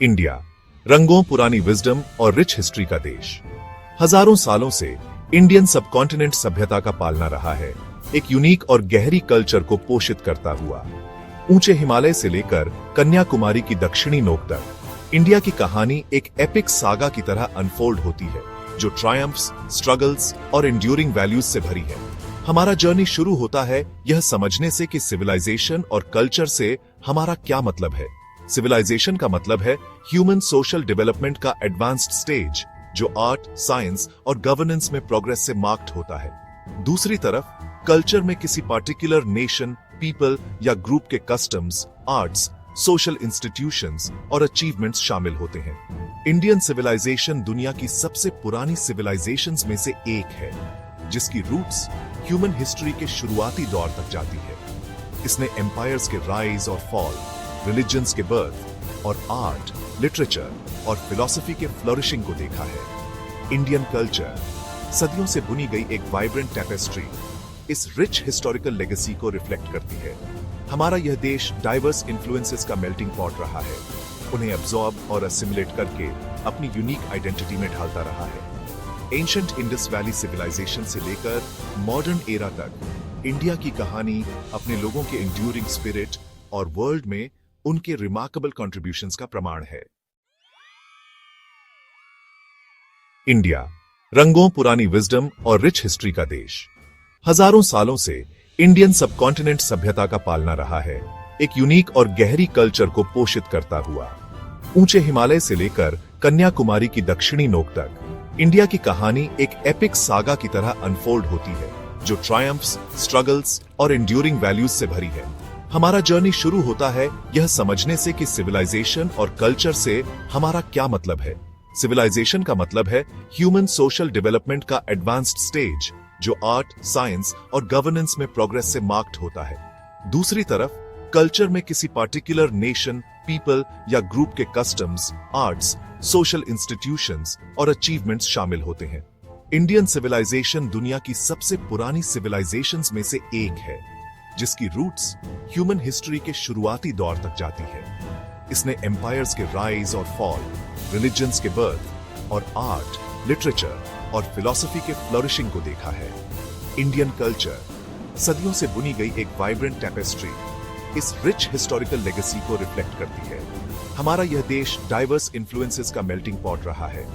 India रंगों, पुरानी wisdom और रिच हिस्ट्री का देश। हजारों सालों से इंडियन सबकॉन्टिनेंट सभ्यता का पालना रहा है, एक यूनिक और गहरी कल्चर को पोषित करता हुआ। ऊंचे हिमालय से लेकर कन्याकुमारी की दक्षिणी नोक तक इंडिया की कहानी एक एपिक सागा की तरह अनफोल्ड होती है, जो ट्रायम्फ्स, स्ट्रगल्स और एंड्यूरिंग वैल्यूज से भरी है। हमारा जर्नी शुरू होता है यह समझने से कि सिविलाइजेशन और कल्चर से हमारा क्या मतलब है। सिविलाइजेशन का मतलब है ह्यूमन सोशल डेवलपमेंट का एडवांस्ड स्टेज, जो आर्ट, साइंस और गवर्नेंस में प्रोग्रेस से मार्क्ड होता है। दूसरी तरफ कल्चर में किसी पार्टिकुलर नेशन, पीपल या ग्रुप के कस्टम्स, आर्ट्स, सोशल इंस्टीट्यूशंस और अचीवमेंट्स शामिल होते हैं। इंडियन सिविलाइजेशन दुनिया की सबसे पुरानी सिविलाइजेशंस में से एक है, जिसकी रूट्स ह्यूमन हिस्ट्री के शुरुआती दौर तक जाती है। इसने एम्पायर्स के राइज और फॉल, रिलीजन्स के बर्थ और आर्ट, लिटरेचर और फिलॉसफी के फ्लरिशिंग को देखा है। इंडियन कल्चर सदियों से बुनी गई एक वाइब्रेंट टेपेस्ट्री इस रिच हिस्टोरिकल लेगेसी को रिफ्लेक्ट करती है। हमारा यह देश डाइवर्स इन्फ्लुएंसेस का मेल्टिंग पॉट रहा है, उन्हें अब्सॉर्ब और असिमुलेट करके अपनी यूनिक आइडेंटिटी में ढालता रहा है। एंशिएंट इंडस वैली सिविलाइजेशन से लेकर मॉडर्न एरा तक इंडिया की कहानी अपने लोगों के एंड्यूरिंग स्पिरिट और वर्ल्ड में उनके रिमार्केबल कंट्रीब्यूशंस का प्रमाण है। इंडिया रंगों, पुरानी विजडम और रिच हिस्ट्री का देश। हजारों सालों से इंडियन सबकॉन्टिनेंट सभ्यता का पालना रहा है, एक यूनिक और गहरी कल्चर को पोषित करता हुआ। ऊंचे हिमालय से लेकर कन्याकुमारी की दक्षिणी नोक तक इंडिया की कहानी एक एपिक सागा की तरह अनफोल्ड होती है, जो ट्रायम्फ्स, स्ट्रगल्स और एंड्यूरिंग वैल्यूज से भरी है। हमारा जर्नी शुरू होता है यह समझने से कि सिविलाइजेशन और कल्चर से हमारा क्या मतलब है। सिविलाइजेशन का मतलब है ह्यूमन सोशल डेवलपमेंट का एडवांस्ड स्टेज, जो आर्ट, साइंस और गवर्नेंस में प्रोग्रेस से मार्क्ड होता है। दूसरी तरफ कल्चर में किसी पार्टिकुलर नेशन, पीपल या ग्रुप के कस्टम्स, आर्ट्स, सोशल इंस्टीट्यूशंस और अचीवमेंट्स शामिल होते हैं। इंडियन सिविलाइजेशन दुनिया की सबसे पुरानी सिविलाइजेशंस में से एक है, जिसकी रूट्स ह्यूमन हिस्ट्री के शुरुआती दौर तक जाती है। इसने एम्पायर्स के राइज और फॉल, रिलीजन्स के बर्थ और आर्ट, लिटरेचर और फिलॉसफी के फ्लरिशिंग को देखा है। इंडियन कल्चर सदियों से बुनी गई एक वाइब्रेंट टेपेस्ट्री इस रिच हिस्टोरिकल लेगेसी को रिफ्लेक्ट करती है। हमारा यह देश डाइवर्स इन्फ्लुएंसेस का मेल्टिंग पॉट रहा है,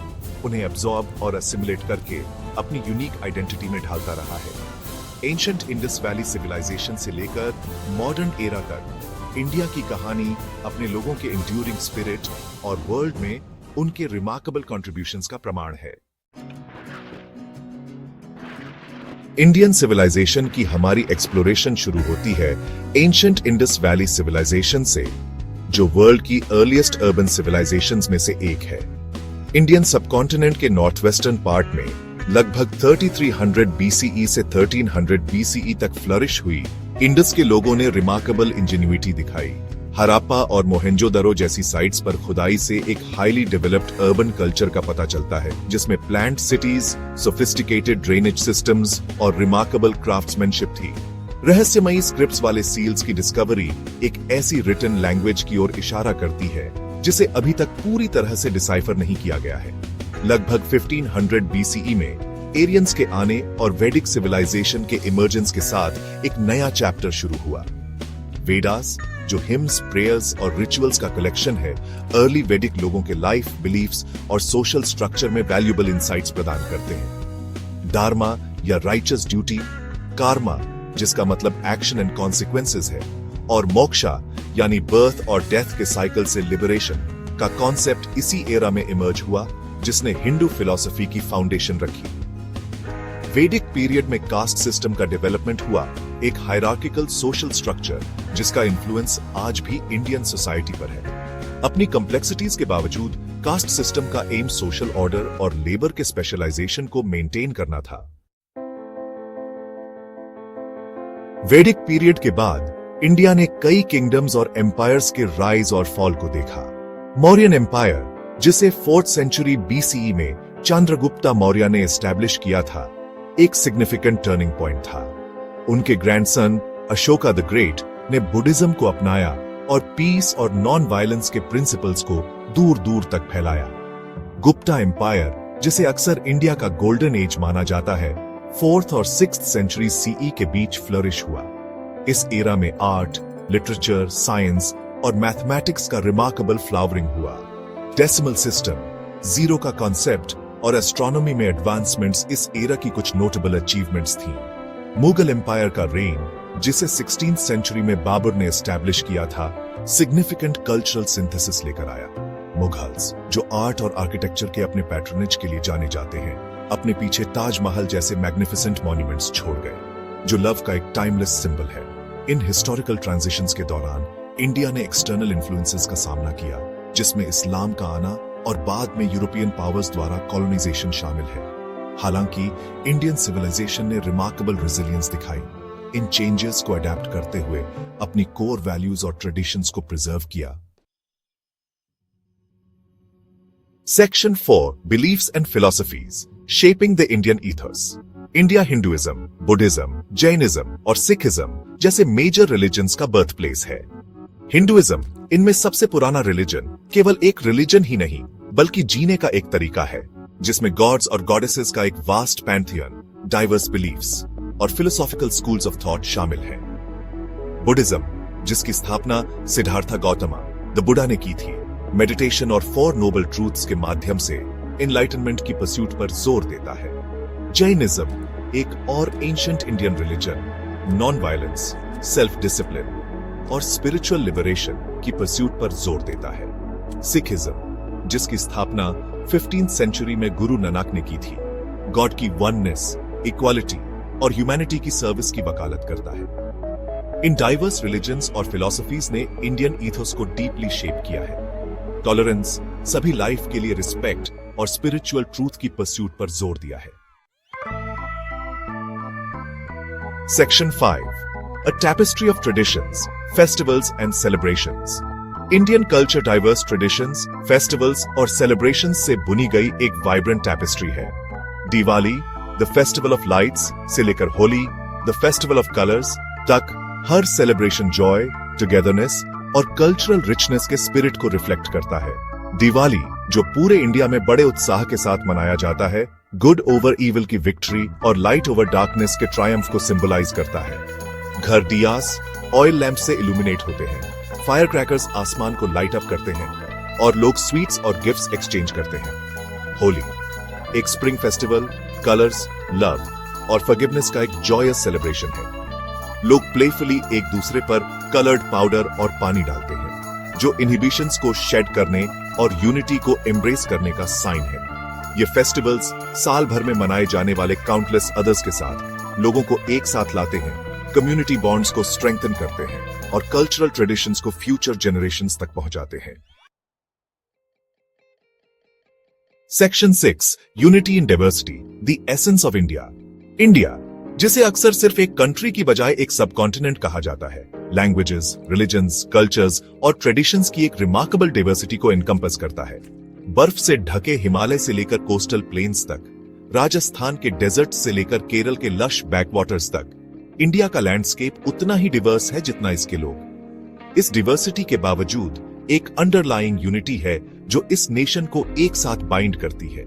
उन्हें अब्सॉर्ब और असिमुलेट करके अपनी यूनिक आइडेंटिटी में ढालता रहा है। एंशिएंट इंडस वैली सिविलाइजेशन से लेकर मॉडर्न एरा तक इंडिया की कहानी अपने लोगों के एंड्यूरिंग स्पिरिट और वर्ल्ड में उनके रिमार्केबल कंट्रीब्यूशंस का प्रमाण है। इंडियन सिविलाइजेशन की हमारी एक्सप्लोरेशन शुरू होती है एंशिएंट इंडस वैली सिविलाइजेशन से, जो वर्ल्ड की अर्लीस्ट अर्बन सिविलाइजेशंस में से एक है। इंडियन सबकॉन्टिनेंट के नॉर्थ वेस्टर्न पार्ट में लगभग 3300 बीसीई से 1300 बीसीई तक फ्लरिश हुई इंडस के लोगों ने रिमार्केबल इंजेन्युइटी दिखाई। हराप्पा और मोहेंजोदड़ो जैसी साइट्स पर खुदाई से एक हाईली डेवलप्ड अर्बन कल्चर का पता चलता है, जिसमें planned cities, sophisticated drainage systems और रिमार्केबल क्राफ्ट्समैनशिप थी। रहस्यमयी स्क्रिप्ट्स वाले सील्स की डिस्कवरी एक ऐसी रिटन लैंग्वेज की ओर इशारा करती है जिसे अभी तक पूरी तरह से डिसाइफर नहीं किया गया है। लगभग 1500 बीसीई में एरियंस के आने और वैदिक सिविलाइजेशन के इमर्जेंस के साथ एक नया चैप्टर शुरू हुआ। वेदास, जो हिम्स, प्रेयर्स और रिचुअल्स का कलेक्शन है, अर्ली वैदिक लोगों के लाइफ, बिलीफ्स और सोशल स्ट्रक्चर में वैल्यूएबल इंसाइट्स प्रदान करते हैं। डार्मा या राइचस ड्यूटी, कार्मा जिसका मतलब एक्शन एंड कॉन्सिक्वेंसेस है, और मोक्षा यानी बर्थ और डेथ के साइकिल से लिबरेशन का कॉन्सेप्ट इसी एरा में इमर्ज हुआ, जिसने हिंदू फिलॉसफी की फाउंडेशन रखी। वैदिक पीरियड में कास्ट सिस्टम का डेवलपमेंट हुआ, एक हायरार्किकल सोशल स्ट्रक्चर जिसका इन्फ्लुएंस आज भी इंडियन सोसाइटी पर है। अपनी कॉम्प्लेक्सिटीज के बावजूद कास्ट सिस्टम का एम सोशल ऑर्डर और लेबर के स्पेशलाइजेशन को मेंटेन करना था। वैदिक पीरियड के बाद इंडिया ने कई किंगडम्स और एम्पायर्स के राइज और फॉल को देखा। मौर्यन एम्पायर, जिसे 4th सेंचुरी बीसीई में चंद्रगुप्ता मौर्य ने एस्टैब्लिश किया था, एक सिग्निफिकेंट टर्निंग पॉइंट था। उनके ग्रैंडसन अशोका द ग्रेट ने बुद्धिज्म को अपनाया और पीस और नॉन वायलेंस के प्रिंसिपल्स को दूर दूर तक फैलाया। गुप्ता एम्पायर, जिसे अक्सर इंडिया का गोल्डन एज माना जाता है, 4th और 6th सेंचुरी सीई के बीच फ्लरिश हुआ। इस एरा में आर्ट, लिटरेचर, साइंस और मैथमेटिक्स का रिमार्केबल फ्लावरिंग हुआ। डेसिमल सिस्टम, जीरो का कॉन्सेप्ट और एस्ट्रोनॉमी में एडवांसमेंट्स इस एरा की कुछ नोटेबल अचीवमेंट्स थीं। मुगल एम्पायर का रेन, जिसे 16th सेंचुरी में बाबर ने एस्टैब्लिश किया था, सिग्निफिकेंट कल्चरल सिंथेसिस लेकर आया। मुगल्स, जो आर्ट और आर्किटेक्चर के अपने पैट्रनेज के लिए जाने जाते हैं, अपने पीछे ताजमहल जैसे मैग्निफिसेंट मॉन्यूमेंट्स छोड़ गए, जो लव का एक टाइमलेस सिंबल है। इन हिस्टोरिकल ट्रांजिशंस के दौरान इंडिया ने एक्सटर्नल इन्फ्लुएंसेस का सामना किया, जिसमें इस्लाम का आना और बाद में यूरोपियन पावर्स द्वारा कॉलोनाइजेशन शामिल है। हालांकि इंडियन सिविलाइजेशन ने रिमार्केबल रेजिलियंस दिखाई, इन चेंजेस को अडेप्ट करते हुए अपनी कोर वैल्यूज और ट्रेडिशंस को प्रिजर्व किया। Section 4 Beliefs and Philosophies Shaping the Indian Ethos। India Hinduism, Buddhism, Jainism और सिखिज्म जैसे मेजर रिलीजन्स का बर्थ प्लेस है। हिंदुइज्म, इनमें सबसे पुराना रिलीजन, केवल एक रिलीजन ही नहीं बल्कि जीने का एक तरीका है, जिसमें गॉड्स और गॉडेसेस का एक वास्ट पैंथियन, डाइवर्स बिलीफ्स और फिलोसॉफिकल स्कूल्स ऑफ थॉट शामिल हैं। बुद्धिज्म, जिसकी स्थापना सिद्धार्थ गौतमा द बुद्धा ने की थी, मेडिटेशन और 4 नोबल ट्रूथ्स के माध्यम से एनलाइटनमेंट की परस्यूट पर जोर देता है। जैनिज्म, एक और ancient Indian religion, non violence, self discipline और स्पिरिचुअल लिबरेशन की परस्यूट पर जोर देता है। सिखिज्म, जिसकी स्थापना 15th सेंचुरी में गुरु नानक ने की थी, गॉड की वननेस, इक्वालिटी और ह्यूमैनिटी की सर्विस की वकालत करता है। इन डाइवर्स रिलीजन्स और फिलॉसफीज ने इंडियन ईथोस को डीपली शेप किया है। टॉलरेंस, सभी लाइफ के लिए रिस्पेक्ट और स्पिरिचुअल ट्रूथ की परस्यूट पर जोर दिया है। Section 5 A Tapestry of Traditions, Festivals and Celebrations। Indian culture diverse traditions, festivals और सेलिब्रेशंस से बुनी गई एक वाइब्रेंट टैपेस्ट्री है। Diwali, the festival of lights से लेकर Holi, the festival of colours तक, हर सेलिब्रेशन जॉय, टुगेदरनेस और कल्चरल रिचनेस के स्पिरिट को रिफ्लेक्ट करता है। दिवाली, जो पूरे इंडिया में बड़े उत्साह के साथ मनाया जाता है, गुड ओवर इविल की विक्ट्री और लाइट ओवर डार्कनेस के ट्रायम्फ को सिंबलाइज करता है। घर दियास, ऑयल लैंप से इल्यूमिनेट होते हैं, फायर क्रैकर्स आसमान को लाइट अप करते हैं और लोग स्वीट्स और गिफ्ट्स एक्सचेंज करते हैं। होली, एक स्प्रिंग फेस्टिवल, कलर्स, लव और फॉरगिवनेस का एक जॉयस सेलिब्रेशन है। लोग प्लेफुली एक दूसरे पर कलर्ड पाउडर और पानी डालते हैं, जो इनहिबिशंस को शेड करने और यूनिटी को एम्ब्रेस करने का साइन है। ये फेस्टिवल्स साल भर में मनाए जाने वाले काउंटलेस अदर्स के साथ लोगों को एक साथ लाते हैं, कम्युनिटी बॉन्ड्स को स्ट्रेंथन करते हैं और कल्चरल ट्रेडिशंस को फ्यूचर जनरेशंस तक पहुंचाते हैं। Section 6 unity in diversity, the essence of India. India, जिसे अक्सर सिर्फ एक कंट्री की बजाय एक सबकॉन्टिनेंट कहा जाता है, लैंग्वेजेस, रिलीजन्स, कल्चर्स और ट्रेडिशंस की एक रिमार्केबल डाइवर्सिटी को एनकम्पस करता है। बर्फ से ढके हिमालय से लेकर कोस्टल प्लेन्स तक, राजस्थान के डेजर्ट से लेकर केरल के लश बैकवाटर्स तक, इंडिया का लैंडस्केप उतना ही डिवर्स है जितना इसके लोग। इस डिवर्सिटी के बावजूद एक अंडरलाइंग यूनिटी है जो इस नेशन को एक साथ बाइंड करती है।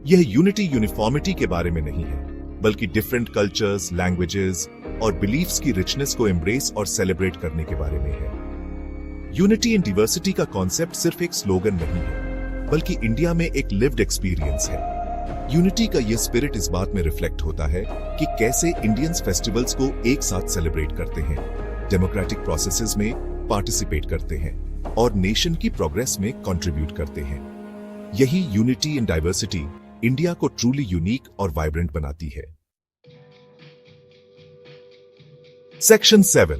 यह यूनिटी यूनिफॉर्मिटी के बारे में नहीं है, बल्कि डिफरेंट कल्चर्स, लैंग्वेजेस और बिलीफ्स की रिचनेस को एम्ब्रेस और सेलिब्रेट करने के बारे में है। यूनिटी इन डिवर्सिटी का कॉन्सेप्ट सिर्फ एक स्लोगन नहीं है, बल्कि इंडिया में एक लिव्ड एक्सपीरियंस है। यूनिटी का यह स्पिरिट इस बात में रिफ्लेक्ट होता है कि कैसे इंडियंस फेस्टिवल्स को एक साथ सेलिब्रेट करते हैं, डेमोक्रेटिक प्रोसेसेस में पार्टिसिपेट करते हैं और नेशन की प्रोग्रेस में कंट्रीब्यूट करते हैं। यही यूनिटी इन डाइवर्सिटी इंडिया को ट्रूली यूनिक और वाइब्रेंट बनाती है। Section 7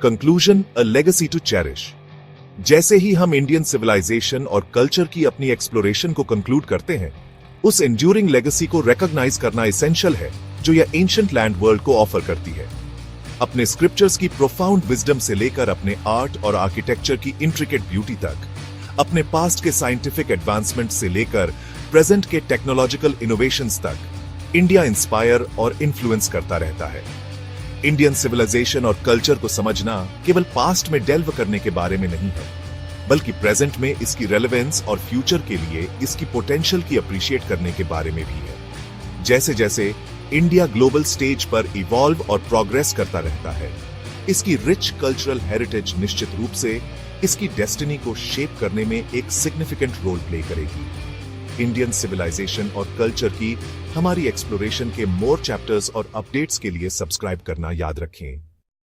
conclusion, a legacy to cherish. जैसे ही हम इंडियन सिविलाइजेशन और कल्चर की अपनी एक्सप्लोरेशन को कंक्लूड करते हैं, उस एंड्यूरिंग लेगेसी को रिकॉग्नाइज करना एसेंशियल है जो यह एंशिएंट लैंड वर्ल्ड को ऑफर करती है। अपने स्क्रिप्चर्स की प्रोफाउंड विजडम से लेकर अपने आर्ट और आर्किटेक्चर की इंट्रिकेट ब्यूटी तक, अपने पास्ट के साइंटिफिक एडवांसमेंट से लेकर प्रेजेंट के टेक्नोलॉजिकल इनोवेशंस तक, इंडिया इंस्पायर और इन्फ्लुएंस करता रहता है। इंडियन सिविलाइजेशन और कल्चर को समझना केवल पास्ट में डेल्व करने के बारे में नहीं है, बल्कि प्रेजेंट में इसकी रेलेवेंस और फ्यूचर के लिए इसकी पोटेंशियल की अप्रिशिएट करने के बारे में भी है। जैसे जैसे इंडिया ग्लोबल स्टेज पर इवॉल्व और प्रोग्रेस करता रहता है, इसकी रिच कल्चरल हेरिटेज निश्चित रूप से इसकी डेस्टिनी को शेप करने में एक सिग्निफिकेंट रोल प्ले करेगी। इंडियन सिविलाइजेशन और कल्चर की हमारी एक्सप्लोरेशन के मोर चैप्टर्स और अपडेट्स के लिए सब्सक्राइब करना याद रखें।